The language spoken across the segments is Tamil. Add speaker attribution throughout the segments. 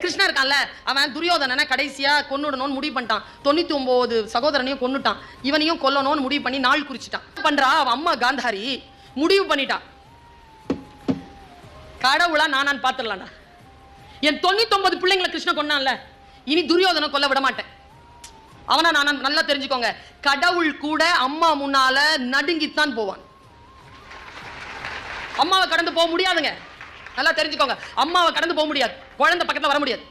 Speaker 1: கிருஷ்ணன் இருக்கான்ல, அவன் துரியோதனனை கடைசியா கொன்னுடணும்னு முடிவு பண்ணிட்டான். 99 சகோதரனையும் கொன்னுட்டான். இவனையும் கொல்லணும்னு முடிவு பண்ணி நாள் குறிச்சிட்டான். பண்றா அவன் அம்மா காந்தாரி முடிவு பண்ணிட்டான், கடவுளா நானான்னு பாத்துடலாம்டா. என் 99 பிள்ளைங்களை கிருஷ்ணன் கொன்னான்ல, இனி துரியோதனை கொல்ல விட மாட்டேன். அவனா நானா நல்லா தெரிஞ்சுக்கோங்க. கடவுள் கூட அம்மா முன்னால நடுங்கித்தான் போவான். அம்மாவை கடந்து போக முடியாதுங்க, நல்லா தெரிஞ்சுக்கோங்க. அம்மாவை கடந்து போக முடியாது, குழந்தை பக்கத்துல வர முடியாது.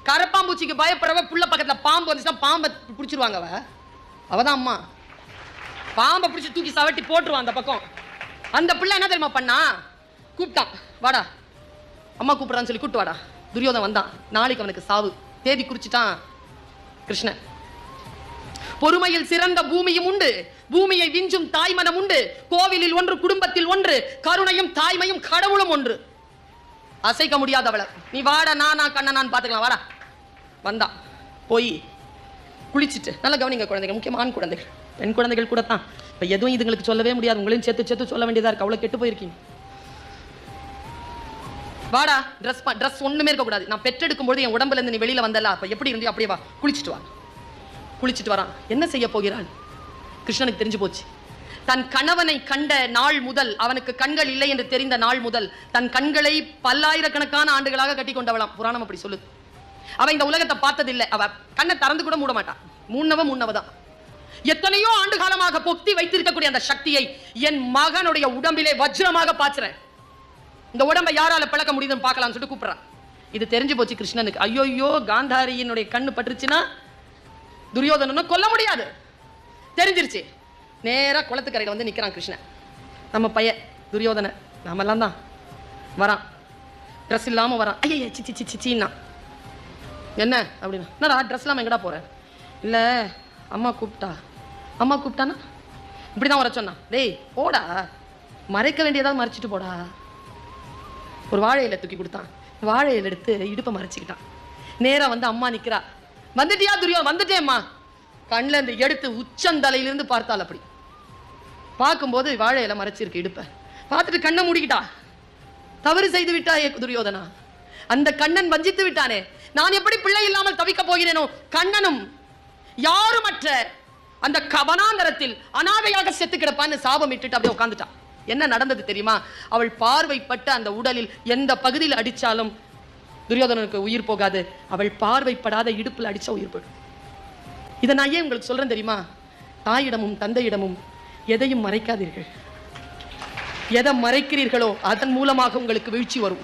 Speaker 1: கரப்பாம்பூச்சிக்கு பயப்படுறவ புள்ள பக்கத்துல பாம்பு வந்துச்சுன்னா பாம்பை பிடிச்சிருவாங்க. அவதான் அம்மா. பாம்பை பிடிச்சி தூக்கி சவட்டி போட்டுருவான் அந்த பக்கம். அந்த பிள்ளை என்ன தெரியுமா பண்ணா, கூப்பிட்டான், வாடா அம்மா கூப்பிடுறான்னு சொல்லி கூப்பிட்டு வாடா. துரியோதன் வந்தான். நாளைக்கு அவனுக்கு சாவு தேதி குறிச்சிட்டான் கிருஷ்ணன். பொறுமையில் சிறந்த பூமியும் உண்டு, பூமியை விஞ்சும் தாய்மனம் உண்டு. கோவிலில் ஒன்று, குடும்பத்தில் ஒன்று, கருணையும் தாய்மையும் கடவுளும் ஒன்று. அசைக்க முடியாதவள நீ வாடா, நானா கண்ணனான்னு பாத்துக்கலாம், வாடா. வந்தா போய் குளிச்சுட்டு, நல்லா கவனிங்க குழந்தைகள், முக்கியமான ஆண் குழந்தைகள். பெண் குழந்தைகள் கூட தான் இப்ப எதுவும் இதுங்களுக்கு சொல்லவே முடியாது. உங்களையும் சேர்த்து சேர்த்து சொல்ல வேண்டியதா இருக்கு, அவ்வளவு கெட்டு போயிருக்கீங்க. வாடா, ட்ரெஸ் ஒண்ணுமே இருக்க கூடாது. நான் பெற்றெடுக்கும் போது என் உடம்புல இருந்து நீ வெளியில வந்தல, அப்ப எப்படி இருந்தியோ அப்படியே வா, குளிச்சுட்டு வா. குளிச்சுட்டு வரான். என்ன செய்ய போகிறாள் கிருஷ்ணனுக்கு தெரிஞ்சு போச்சு. தன் கணவனை கண்ட நாள் முதல், அவனுக்கு கண்கள் இல்லை என்று தெரிந்த நாள் முதல், தன் கண்களை பல்லாயிரக்கணக்கான ஆண்டுகளாக கட்டி கொண்டவளாம். புராணம் அப்படி சொல்லுது. அவ இந்த உலகத்தை பார்த்ததில்லை. அவ கண்ணை திறந்து கூட மூட மாட்டான். முன்னவதான். எத்தனையோ ஆண்டு காலமாக பொத்தி வைத்திருக்கக்கூடிய அந்த சக்தியை என் மகனுடைய உடம்பிலே வஜ்ரமாக பாய்ச்சுறேன். இந்த உடம்பை யாரால பிளக்க முடியுதுன்னு பார்க்கலாம்னு சொல்லிட்டு கூப்பிடுறான். இது தெரிஞ்சு போச்சு கிருஷ்ணனுக்கு. ஐயோ, காந்தாரியினுடைய கண்ணு பட்டுருச்சுன்னா துரியோதனனை கொல்ல முடியாது தெரிஞ்சிருச்சு. நேரா குளத்துக்கரையில வந்து நிக்கிறான் கிருஷ்ணன். நம்ம பையன் துரியோதன நாமெல்லாம் தான் வரான். ட்ரெஸ் இல்லாம வரான். ஐயா சிச்சி சிச்சி சிச்சின்னா என்ன அப்படின்னா, என்னடா ட்ரெஸ் இல்லாம எங்கடா போற? இல்ல அம்மா கூப்பிட்டானா இப்படிதான் வர சொன்னா. டேய் போடா, மறைக்க வேண்டியதாவது மறைச்சிட்டு போடா. ஒரு வாழை இலை தூக்கி கொடுத்தான். வாழை இலை எடுத்து இடுப்பை மறைச்சிக்கிட்டான். நேரா வந்து அம்மா நிக்கிறா. வந்துட்டியா துரியோதனன்? வந்துட்டேம்மா. கண்ணில் இருந்து எடுத்து உச்சந்தலையிலிருந்து பார்த்தால் அப்படி பார்க்கும்போது வாழை இலை மறைச்சிருக்கு இடுப்பை. பார்த்துட்டு கண்ணை மூடிக்கிட்டா. தவறு செய்து விட்டாயே துரியோதனா, அந்த கண்ணன் வஞ்சித்து விட்டானே, நான் எப்படி பிள்ளை இல்லாமல் தவிக்க போகிறேனோ. கண்ணனும் யாருமற்ற அந்த வனாந்தரத்தில் அனாதையாக செத்து கிடப்பான்னு சாபம் இட்டுட்டு அப்படியே உட்காந்துட்டான். என்ன நடந்தது தெரியுமா? அவள் பார்வைப்பட்ட அந்த உடலில் எந்த பகுதியில் அடிச்சாலும் துரியோதனனுக்கு உயிர் போகாது. அவள் பார்வைப்படாத இடுப்புல அடிச்சா உயிர் போயிடும். இதை நான் ஏன் உங்களுக்கு சொல்றேன் தெரியுமா? தாயிடமும் தந்தையிடமும் எதையும் மறைக்காதீர்கள். எதை மறைக்கிறீர்களோ அதன் மூலமாக உங்களுக்கு வீழ்ச்சி வரும்.